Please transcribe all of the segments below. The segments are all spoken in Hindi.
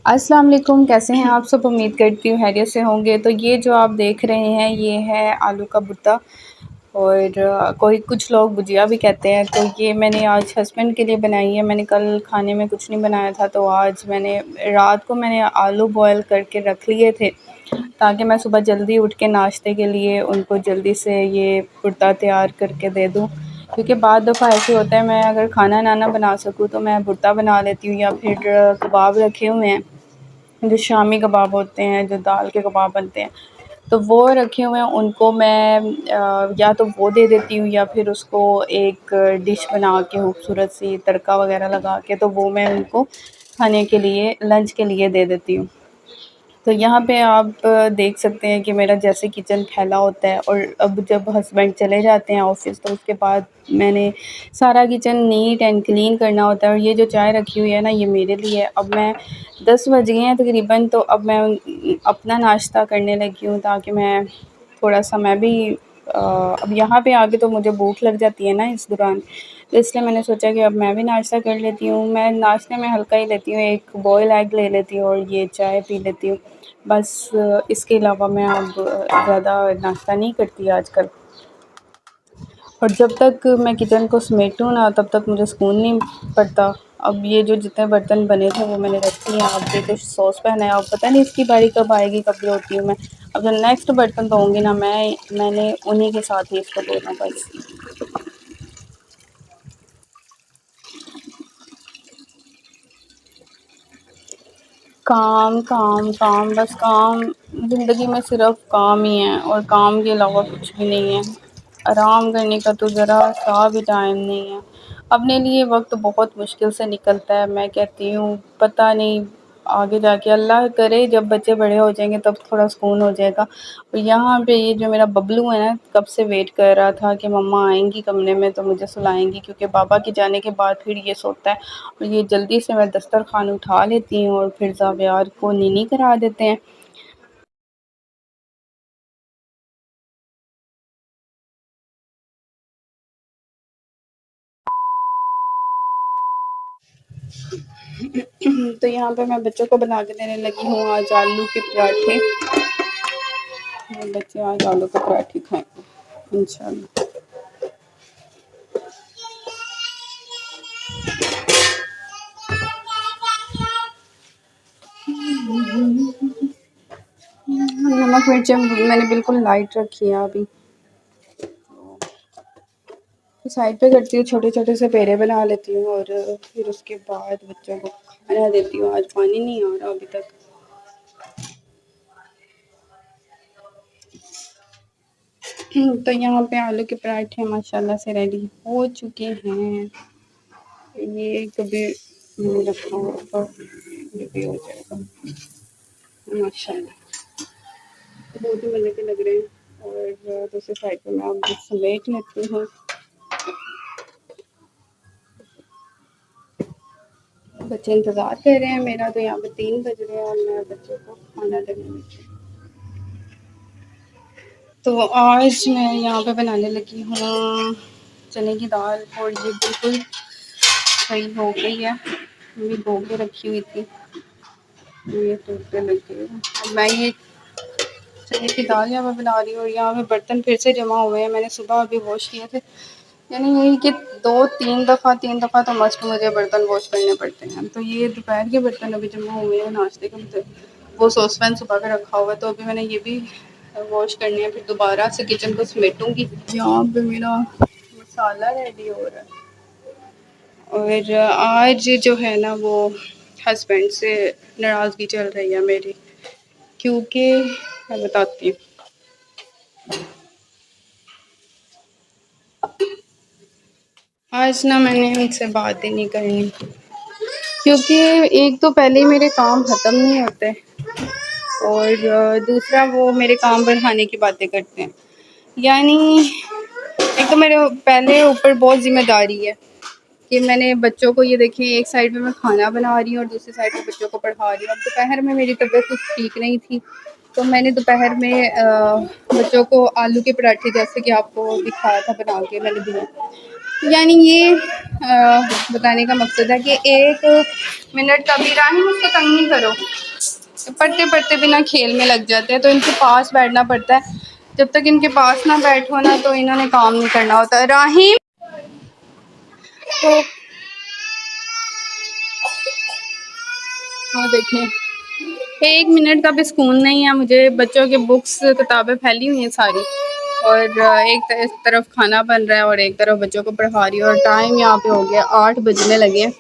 अस्सलाम वालेकुम, कैसे हैं आप सब? उम्मीद करती हूँ खैरियत से होंगे। तो ये जो आप देख रहे हैं ये है आलू का भुर्ता और कोई कुछ लोग भुजिया भी कहते हैं। तो ये मैंने आज हस्बैंड के लिए बनाई है। मैंने कल खाने में कुछ नहीं बनाया था, तो आज मैंने रात को आलू बॉयल करके रख लिए थे ताकि मैं सुबह जल्दी उठ के नाश्ते के लिए उनको जल्दी से ये भुर्ता तैयार करके दे दूँ। क्योंकि बाद दफ़ा ऐसे होता है, मैं अगर खाना ना बना सकूँ तो मैं भुर्ता बना लेती हूँ, या फिर कबाब रखे हुए हैं जो शामी कबाब होते हैं, जो दाल के कबाब बनते हैं, तो वो रखे हुए हैं। उनको मैं या तो वो दे देती हूँ या फिर उसको एक डिश बना के खूबसूरत सी तड़का वगैरह लगा के, तो वो मैं उनको खाने के लिए लंच के लिए दे देती हूँ। तो यहाँ पे आप देख सकते हैं कि मेरा जैसे किचन फैला होता है, और अब जब हस्बैंड चले जाते हैं ऑफ़िस तो उसके बाद मैंने सारा किचन नीट एंड क्लीन करना होता है। और ये जो चाय रखी हुई है ना, ये मेरे लिए है। अब मैं 10 बज गए हैं तकरीबन, तो अब मैं अपना नाश्ता करने लगी हूँ ताकि मैं थोड़ा-सा मैं भी अब यहाँ पे आके तो मुझे भूख लग जाती है ना इस दौरान, तो इसलिए मैंने सोचा कि अब मैं भी नाश्ता कर लेती हूँ। मैं नाश्ते में हल्का ही लेती हूँ, एक बॉयल एग ले लेती हूँ और ये चाय पी लेती हूँ। बस इसके अलावा मैं अब ज़्यादा नाश्ता नहीं करती आजकल। और जब तक मैं किचन को समेटूँ ना, तब तक मुझे सुकून नहीं पड़ता। अब ये जो जितने बर्तन बने थे वो मैंने रख दिए हैं। अब ये जो सॉस पैन है, अब पता नहीं इसकी बारी कब आएगी, कब धोती हूँ मैं। अब जो नेक्स्ट बर्तन धोऊँगी ना मैंने उन्हीं के साथ ही इसको धोना बस। काम, काम, काम, बस काम। ज़िंदगी में सिर्फ़ काम ही है और काम के अलावा कुछ भी नहीं है। आराम करने का तो ज़रा-सा भी टाइम नहीं है। अपने लिए वक़्त बहुत मुश्किल से निकलता है। मैं कहती हूँ पता नहीं, आगे जाके अल्लाह करे जब बच्चे बड़े हो जाएँगे तब थोड़ा सुकून हो जाएगा। और यहाँ पे ये जो मेरा बबलू है ना, कब से वेट कर रहा था कि मम्मा आएँगी कमरे में तो मुझे सुलाएँगी, क्योंकि पापा के जाने के बाद फिर ये सोता है। और ये जल्दी से मैं दस्तरख़्वान उठा लेती हूँ और फिर ज़ावियार को नीनी करा देते हैं। तो यहाँ पे मैं बच्चों को बना के देने लगी हूँ आज आलू के पराठे। मेरे बच्चे आज आलू के पराठे खाएंगे इंशाल्लाह। नमक मिर्चें मैंने बिल्कुल लाइट रखी है अभी। साइड पे करती हूँ, छोटे छोटे से पेड़े बना लेती हूँ और फिर उसके बाद बच्चों को खाना देती हूँ। आज पानी नहीं आ रहा अभी तक। तो यहाँ पे आलू के पराठे माशाल्लाह से रेडी हो चुके हैं। ये कभी मैंने रखा हुआ तो ये भी हो जाएगा माशाल्लाह। बहुत ही मज़े के लग रहे हैं। और दूसरी साइड पे मैं अब समेट लेती हूँ। बच्चे इंतज़ार कर रहे हैं मेरा, तो यहाँ पे 3 बज रहे हैं और मैं बच्चों को खाना देने लगी। तो आज मैं यहाँ पे बनाने लगी हूँ चने की दाल, और ये बिल्कुल सही हो गई है। मैं धो के रखी हुई थी, ये टूटने लगी है। अब मैं ये चने की दाल यहाँ पे बना रही हूँ और यहाँ पे बर्तन फिर से जमा हुए हैं। मैंने सुबह अभी वॉश किए थे, यानी यही कि 2-3 दफ़ा तो मस्ट मुझे बर्तन वॉश करने पड़ते हैं। तो ये दोपहर के बर्तन अभी जमा हुए हैं नाश्ते के, मतलब वो सॉसपैन सुबह का रखा हुआ है, तो अभी मैंने ये भी वॉश करने हैं। फिर दोबारा से किचन को समेटूँगी। यहाँ पे मेरा मसाला रेडी हो रहा है। और आज जो है ना वो हस्बैंड से नाराज़गी चल रही है मेरी, क्योंकि मैं बताती हूँ। आज ना मैंने उनसे बात ही नहीं करनी, क्योंकि एक तो पहले ही मेरे काम ख़त्म नहीं होते, और दूसरा वो मेरे काम बढ़ाने की बातें करते हैं। यानी एक तो मेरे पहले ऊपर बहुत ज़िम्मेदारी है कि मैंने बच्चों को, ये देखिए एक साइड पे मैं खाना बना रही हूँ और दूसरी साइड पे बच्चों को पढ़ा रही हूँ। अब दोपहर में मेरी तबीयत कुछ ठीक नहीं थी, तो मैंने दोपहर में बच्चों को आलू के पराठे, जैसे कि आपको दिखाया था बना के मैंने दिया, यानी ये बताने का मकसद है कि 1 मिनट का भी राहिम उसको तंग नहीं करो, पढ़ते पढ़ते बिना खेल में लग जाते हैं, तो इनके पास बैठना पड़ता है। जब तक इनके पास ना बैठो ना तो इन्होंने काम नहीं करना होता। राहिम तो हाँ देखें, 1 मिनट का भी सुकून नहीं है मुझे। बच्चों की बुक्स किताबें फैली हुई हैं सारी, और एक तरफ खाना बन रहा है और एक तरफ बच्चों को पढ़ा रही हूँ, और टाइम यहाँ पे हो गया 8 बजने लगे हैं।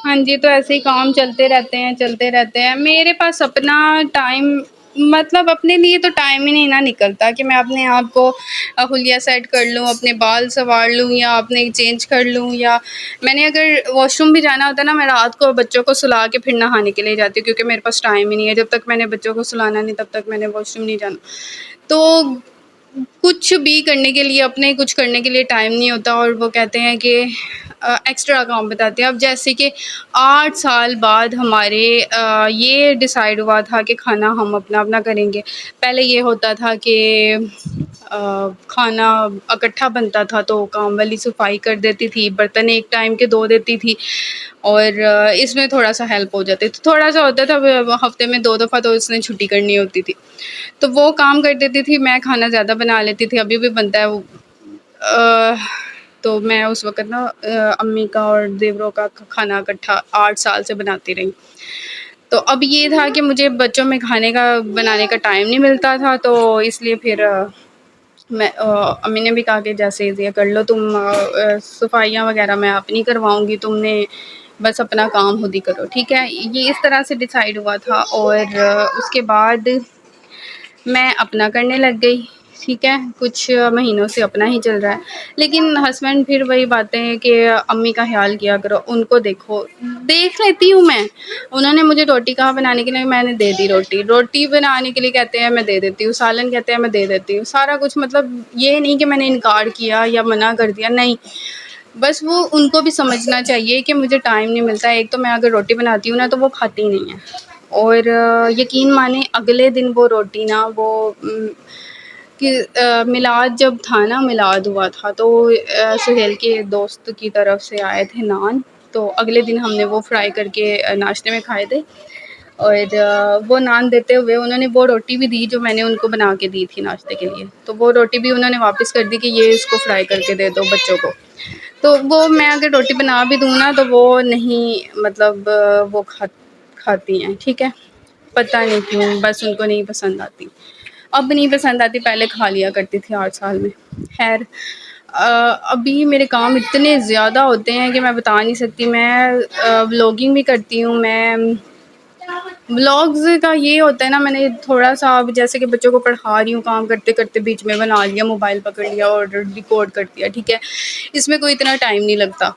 हाँ जी, तो ऐसे ही काम चलते रहते हैं, चलते रहते हैं। मेरे पास अपना टाइम, मतलब अपने लिए तो टाइम ही नहीं ना निकलता कि मैं अपने आप को हुलिया सेट कर लूँ, अपने बाल संवार लूँ या अपने चेंज कर लूँ, या मैंने अगर वॉशरूम भी जाना होता है ना, मैं रात को बच्चों को सुला के फिर नहाने के लिए जाती हूँ, क्योंकि मेरे पास टाइम ही नहीं है। जब तक मैंने बच्चों को सुलाना नहीं तब तक मैंने वॉशरूम नहीं जाना। तो कुछ भी करने के लिए, अपने कुछ करने के लिए टाइम नहीं होता, और वो कहते हैं कि एक्स्ट्रा काम बताते हैं। अब जैसे कि 8 साल बाद हमारे ये डिसाइड हुआ था कि खाना हम अपना करेंगे। पहले ये होता था कि खाना इकट्ठा बनता था तो काम वाली सफाई कर देती थी, बर्तन एक टाइम के धो देती थी, और इसमें थोड़ा-सा हेल्प हो जाती थी। थोड़ा-सा होता था, हफ़्ते में 2 दफ़ा तो उसने छुट्टी करनी होती थी। तो वो काम कर देती थी, मैं खाना ज़्यादा बना लेती थी, अभी भी बनता है वो। अ, तो मैं उस वक़्त ना अम्मी का और देवरों का खाना इकट्ठा 8 साल से बनाती रही। तो अब ये था कि मुझे बच्चों में खाने का बनाने का टाइम नहीं मिलता था, तो इसलिए फिर मैं अम्मी ने भी कहा कि जैसे ये कर लो तुम, सफाइयाँ वग़ैरह मैं आप नहीं करवाऊँगी, तुमने बस अपना काम खुद ही करो, ठीक है? ये इस तरह से डिसाइड हुआ था, और उसके बाद मैं अपना करने लग गई, ठीक है? कुछ महीनों से अपना ही चल रहा है। लेकिन हस्बैंड फिर वही बातें हैं कि अम्मी का ख़्याल किया करो, उनको देखो। देख लेती हूँ मैं, उन्होंने मुझे रोटी कहा बनाने के लिए, मैंने दे दी रोटी। रोटी बनाने के लिए कहते हैं, मैं दे देती हूँ। सालन कहते हैं, मैं दे देती हूँ। सारा कुछ, मतलब ये नहीं कि मैंने इनकार किया या मना कर दिया, नहीं। बस वो उनको भी समझना चाहिए कि मुझे टाइम नहीं मिलता है। एक तो मैं अगर रोटी बनाती हूँ ना तो वो खाती नहीं है, और यकीन माने अगले दिन वो रोटी ना वो कि मिलाद जब था ना, मिलाद हुआ था, तो सुहेल के दोस्त की तरफ से आए थे नान, तो अगले दिन हमने वो फ्राई करके नाश्ते में खाए थे, और वो नान देते हुए उन्होंने वो रोटी भी दी जो मैंने उनको बना के दी थी नाश्ते के लिए, तो वो रोटी भी उन्होंने वापस कर दी कि ये इसको फ्राई करके दे दो बच्चों को। तो वो मैं अगर रोटी बना भी दूँ ना तो वो नहीं, मतलब वो खाती हैं, ठीक है? पता नहीं क्यों, बस उनको नहीं पसंद आती। अब नहीं पसंद आती, पहले खा लिया करती थी 8 साल में। ख़ैर अभी मेरे काम इतने ज़्यादा होते हैं कि मैं बता नहीं सकती। मैं व्लॉगिंग भी करती हूँ, मैं व्लॉग्स का ये होता है ना, मैंने थोड़ा-सा अब जैसे कि बच्चों को पढ़ा रही हूँ, काम करते-करते बीच में बना लिया, मोबाइल पकड़ लिया और रिकॉर्ड कर दिया, ठीक है? इसमें कोई इतना टाइम नहीं लगता।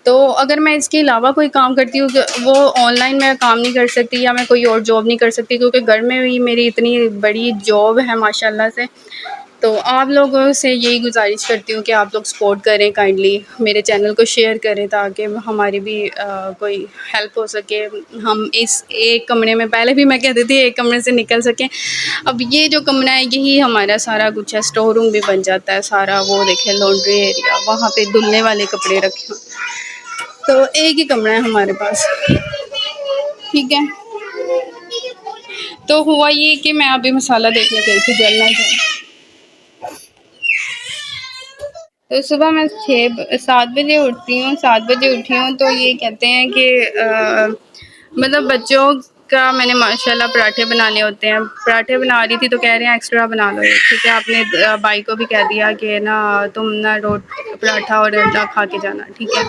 तो अगर मैं इसके अलावा कोई काम करती हूँ क वो ऑनलाइन मैं काम नहीं कर सकती, या मैं कोई और जॉब नहीं कर सकती, क्योंकि घर में भी मेरी इतनी बड़ी जॉब है माशाल्लाह से। तो आप लोगों से यही गुज़ारिश करती हूँ कि आप लोग सपोर्ट करें, काइंडली मेरे चैनल को शेयर करें, ताकि हमारी भी कोई हेल्प हो सके। हम इस एक कमरे में, पहले भी मैं कहती थी एक कमरे से निकल सकें, अब ये जो कमरा है यही हमारा सारा कुछ है। स्टोर रूम भी बन जाता है सारा, वो देखें लॉन्ड्री एरिया, वहाँ पे धुलने वाले कपड़े रखे हुए, तो एक ही कमरा है हमारे पास, ठीक है? तो हुआ ये कि मैं अभी मसाला देखने गई थी, जलना था। तो सुबह मैं 7 बजे उठती हूँ, 7 बजे उठी हूँ, तो ये कहते हैं कि मतलब बच्चों का मैंने माशाल्लाह पराठे बनाने होते हैं। पराठे बना रही थी तो कह रहे हैं एक्स्ट्रा बना लो एक, ठीक है? आपने भाई को भी कह दिया कि ना तुम ना पराठा और अंडा खा के जाना, ठीक है?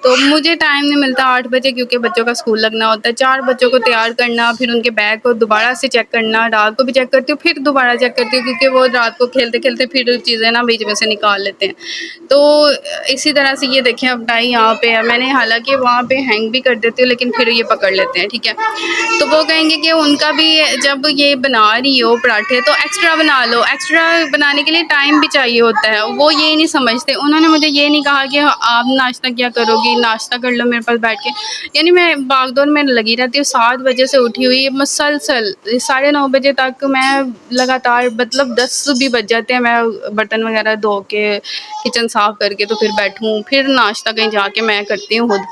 तो मुझे टाइम नहीं मिलता 8 बजे, क्योंकि बच्चों का स्कूल लगना होता है। 4 बच्चों को तैयार करना, फिर उनके बैग को दोबारा से चेक करना, रात को भी चेक करती हूँ, फिर दोबारा चेक करती हूँ, क्योंकि वो रात को खेलते-खेलते फिर चीज़ें ना बीच में से निकाल लेते हैं। तो इसी तरह से ये देखें अब टाई यहाँ पे है, मैंने हालाँकि वहाँ पे हैंग भी कर देती हूँ, लेकिन फिर ये पकड़ लेते हैं, ठीक है? तो वो कहेंगे कि उनका भी जब ये बना रही हो पराठे तो एक्स्ट्रा बना लो, एक्स्ट्रा बनाने के लिए टाइम भी चाहिए होता है, वो ये नहीं समझते। उन्होंने मुझे ये नहीं कहा कि आप नाश्ता क्या करोगी, नाश्ता कर लो मेरे पास बैठ के। यानी मैं भागदौड़ में लगी रहती हूँ, 7 बजे से उठी हुई मुसलसल 9:30 बजे तक मैं लगातार, मतलब 10 भी बज जाते हैं, मैं बर्तन वगैरह धो के किचन साफ़ करके तो फिर बैठूँ, फिर नाश्ता कहीं जाके मैं करती हूँ खुद।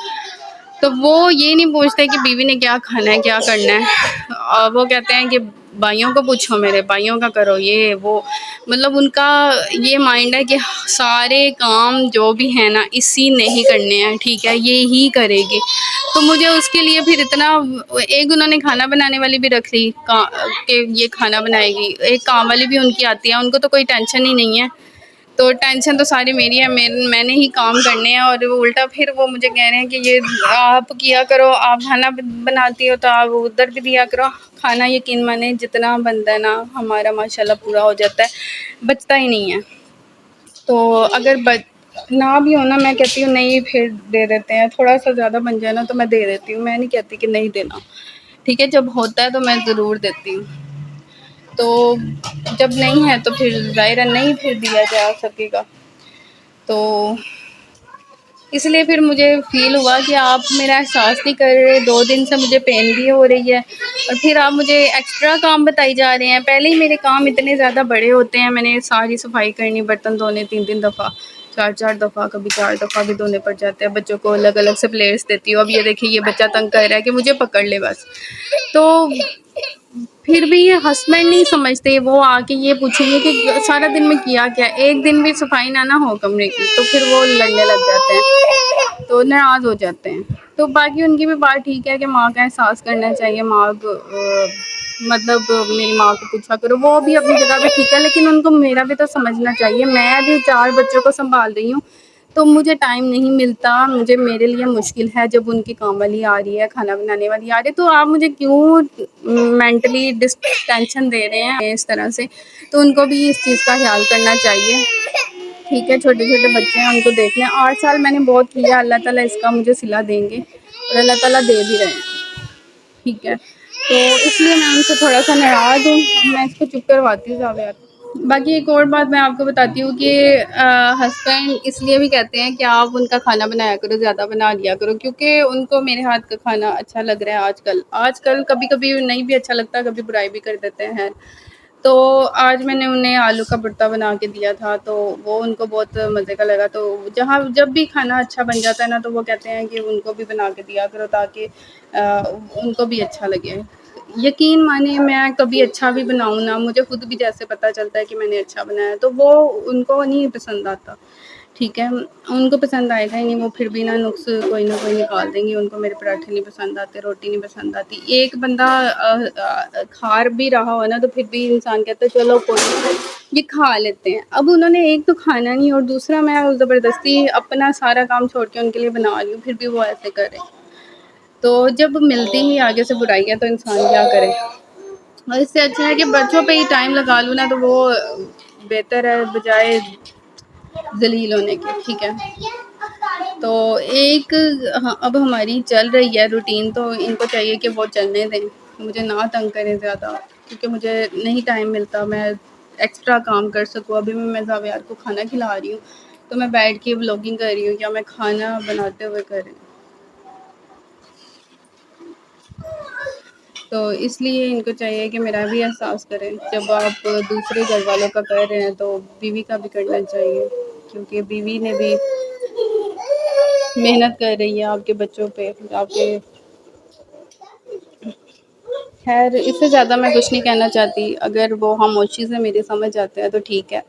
तो वो ये नहीं पूछते कि बीवी ने क्या खाना है, क्या करना है। वो कहते हैं कि भाइयों को पूछो, मेरे भाइयों का करो, ये वो। मतलब उनका ये माइंड है कि सारे काम जो भी हैं ना इसी ने ही करने हैं, ठीक है, ये ही करेगी। तो मुझे उसके लिए फिर इतना, एक उन्होंने खाना बनाने वाली भी रख ली कि ये खाना बनाएगी, एक काम वाली भी उनकी आती है, उनको तो कोई टेंशन ही नहीं है। तो टेंशन तो सारी मेरी है, मैंने ही काम करने हैं, और वो उल्टा फिर वो मुझे कह रहे हैं कि ये आप किया करो, आप खाना बनाती हो तो आप उधर भी दिया करो खाना। यकीन माने जितना बनता है ना हमारा माशाल्लाह पूरा हो जाता है, बचता ही नहीं है। तो अगर ना भी हो ना, मैं कहती हूँ नहीं, फिर दे देते हैं, थोड़ा सा ज़्यादा बन जाए ना तो मैं दे देती हूँ, मैं नहीं कहती कि नहीं देना, ठीक है, जब होता है तो मैं ज़रूर देती हूँ। तो जब नहीं है तो फिर ज़ाहिर है नहीं फिर दिया जा सकेगा। तो इसलिए फिर मुझे फ़ील हुआ कि आप मेरा एहसास नहीं कर रहे, 2 दिन से मुझे पेन भी हो रही है और फिर आप मुझे एक्स्ट्रा काम बताई जा रहे हैं। पहले ही मेरे काम इतने ज़्यादा बड़े होते हैं, मैंने सारी सफाई करनी, बर्तन धोने 3-3 दफ़ा, 4-4 दफ़ा, कभी 4 दफ़ा भी धोने पड़ जाते हैं। बच्चों को अलग-अलग से प्लेट्स देती हूँ। अब ये देखिए ये बच्चा तंग कर रहा है कि मुझे पकड़ ले बस। तो फिर भी ये हस्बैंड नहीं समझते, वो आके ये पूछेंगे कि सारा दिन में किया क्या? एक दिन भी सफाई ना हो कमरे की, तो फिर वो लड़ने लग जाते हैं, तो नाराज़ हो जाते हैं। तो बाकी उनकी भी बात ठीक है कि माँ का एहसास करना चाहिए, माँ को मतलब मेरी माँ को पूछा करो, वो भी अपनी जगह पे ठीक है, लेकिन उनको मेरा भी तो समझना चाहिए। मैं भी 4 बच्चों को सँभाल रही हूँ, तो मुझे टाइम नहीं मिलता, मुझे मेरे लिए मुश्किल है जब उनकी काम वाली आ रही है, खाना बनाने वाली आ रही है, तो आप मुझे क्यों मेंटली टेंशन दे रहे हैं इस तरह से। तो उनको भी इस चीज़ का ख्याल करना चाहिए, ठीक है, छोटे-छोटे बच्चे हैं, उनको देख लें। 8 साल मैंने बहुत किया, अल्लाह ताला इसका मुझे सिला देंगे और अल्लाह ताला दे भी रहे हैं, ठीक है। तो इसलिए मैं उनसे थोड़ा-सा नाराज़ हूँ, मैं इसको चुप करवाती हूँ ज़्यादा। बाकी एक और बात मैं आपको बताती हूँ कि हस्बैंड इसलिए भी कहते हैं कि आप उनका खाना बनाया करो, ज़्यादा बना लिया करो, क्योंकि उनको मेरे हाथ का खाना अच्छा लग रहा है आजकल। आजकल कभी-कभी नहीं भी अच्छा लगता, कभी बुराई भी कर देते हैं। तो आज मैंने उन्हें आलू का भुर्ता बना के दिया था, तो वो उनको बहुत मज़े का लगा। तो जब भी खाना अच्छा बन जाता है ना, तो वो कहते हैं कि उनको भी बना के दिया करो ताकि उनको भी अच्छा लगे। यकीन मानिए मैं कभी अच्छा भी बनाऊँ ना, मुझे खुद भी जैसे पता चलता है कि मैंने अच्छा बनाया, तो वो उनको नहीं पसंद आता, ठीक है? उनको पसंद आएगा ही नहीं, वो फिर भी ना नुक्स कोई ना कोई निकाल देंगी, उनको मेरे पराठे नहीं पसंद आते, रोटी नहीं पसंद आती। एक बंदा खा भी रहा हो ना, तो फिर भी इंसान कहता है चलो कोई नहीं, ये खा लेते हैं। अब उन्होंने एक तो खाना नहीं और दूसरा मैं ज़बरदस्ती अपना सारा काम छोड़ के उनके लिए बना रही हूँ, फिर भी वो ऐसे कर रहे हैं। तो जब मिलती ही आगे से बुराई है तो इंसान क्या करे? और इससे अच्छा है कि बच्चों पे ही टाइम लगा लूँ ना, तो वो बेहतर है बजाय ज़लील होने के, ठीक है। तो एक हाँ, अब हमारी चल रही है रूटीन, तो इनको चाहिए कि वो चलने दें, मुझे ना तंग करें ज़्यादा, क्योंकि मुझे नहीं टाइम मिलता मैं एक्स्ट्रा काम कर सकूँ। अभी मैं ज़ावियार को खाना खिला रही हूँ, तो मैं बैठ के व्लॉगिंग कर रही हूँ या मैं खाना बनाते हुए कर रही हूँ। तो इसलिए इनको चाहिए कि मेरा भी एहसास करें, जब आप दूसरे घर वालों का कर रहे हैं तो बीवी का भी करना चाहिए, क्योंकि बीवी ने भी मेहनत कर रही है आपके बच्चों पे, आपके। खैर इससे ज़्यादा मैं कुछ नहीं कहना चाहती, अगर वो खामोशी से मेरी समझ जाते हैं तो ठीक है,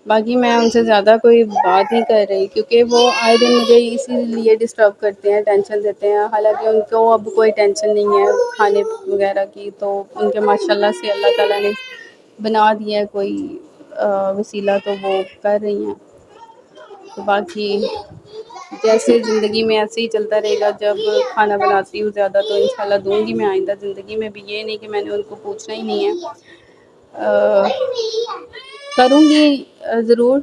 बाकी मैं उनसे ज़्यादा कोई बात नहीं कर रही, क्योंकि वो आए दिन मुझे इसीलिए डिस्टर्ब करते हैं, टेंशन देते हैं। हालांकि उनको अब कोई टेंशन नहीं है खाने वगैरह की, तो उनके माशाल्लाह से अल्लाह ताला ने बना दिया है कोई वसीला, तो वो कर रही हैं। तो बाकी जैसे ज़िंदगी में ऐसे ही चलता रहेगा, जब खाना बनाती हूँ ज़्यादा तो इंशाल्लाह दूँगी मैं आइंदा ज़िंदगी में भी, ये नहीं कि मैंने उनको पूछना ही नहीं है। अ, करूँगी ज़रूर,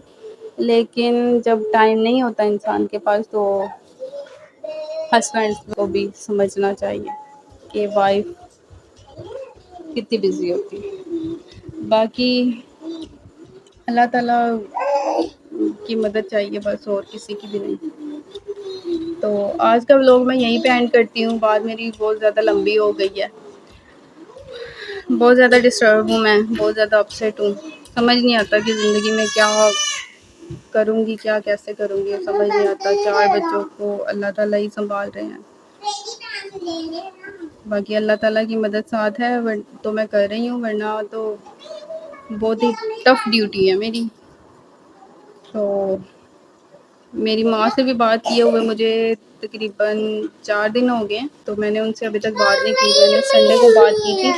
लेकिन जब टाइम नहीं होता इंसान के पास तो हस्बैंड को भी समझना चाहिए कि वाइफ़ कितनी बिजी होती है। बाकी अल्लाह ताला की मदद चाहिए बस, और किसी की भी नहीं। तो आज का व्लॉग मैं यहीं पे एंड करती हूँ, बात मेरी बहुत ज़्यादा लंबी हो गई है। बहुत ज़्यादा डिस्टर्ब हूँ मैं, बहुत ज़्यादा अपसेट हूँ। समझ नहीं आता कि ज़िंदगी में क्या करूँगी, क्या कैसे करूँगी, समझ नहीं आता। 4 बच्चों को अल्लाह ताला ही संभाल रहे हैं। बाकी अल्लाह ताला की मदद साथ है तो मैं कर रही हूँ, वरना तो बहुत ही टफ ड्यूटी है मेरी। तो मेरी माँ से भी बात किए हुए मुझे तकरीबन 4 दिन हो गए, तो मैंने उनसे अभी तक बात नहीं की। मैंने संडे को बात की थी,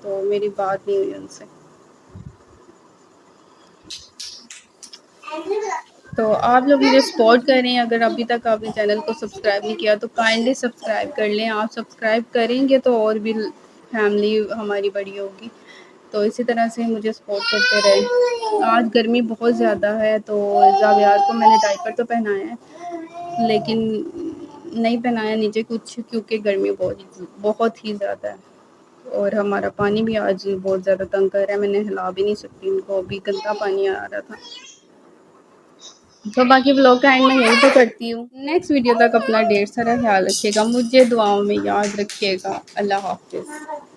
तो मेरी बात नहीं हुई उनसे। तो आप लोग मुझे सपोर्ट करें। अगर अभी तक आपने चैनल को सब्सक्राइब नहीं किया तो काइंडली सब्सक्राइब कर लें। आप सब्सक्राइब करेंगे तो और भी फैमिली हमारी बड़ी होगी। तो इसी तरह से मुझे सपोर्ट करते रहें। आज गर्मी बहुत ज़्यादा है, तो जावियात को मैंने डायपर तो पहनाया है, लेकिन नहीं पहनाया नीचे कुछ, क्योंकि गर्मी बहुत ही ज़्यादा है। और हमारा पानी भी आज बहुत ज़्यादा तंग कर रहा है, मैंने हिला भी नहीं सकती उनको, अभी गंदा पानी आ रहा था। तो बाकी व्लॉग का एंड मैं यहीं पे करती हूँ। नेक्स्ट वीडियो तक अपना ढेर सारा ख्याल रखिएगा, मुझे दुआओं में याद रखिएगा। अल्लाह हाफिज़।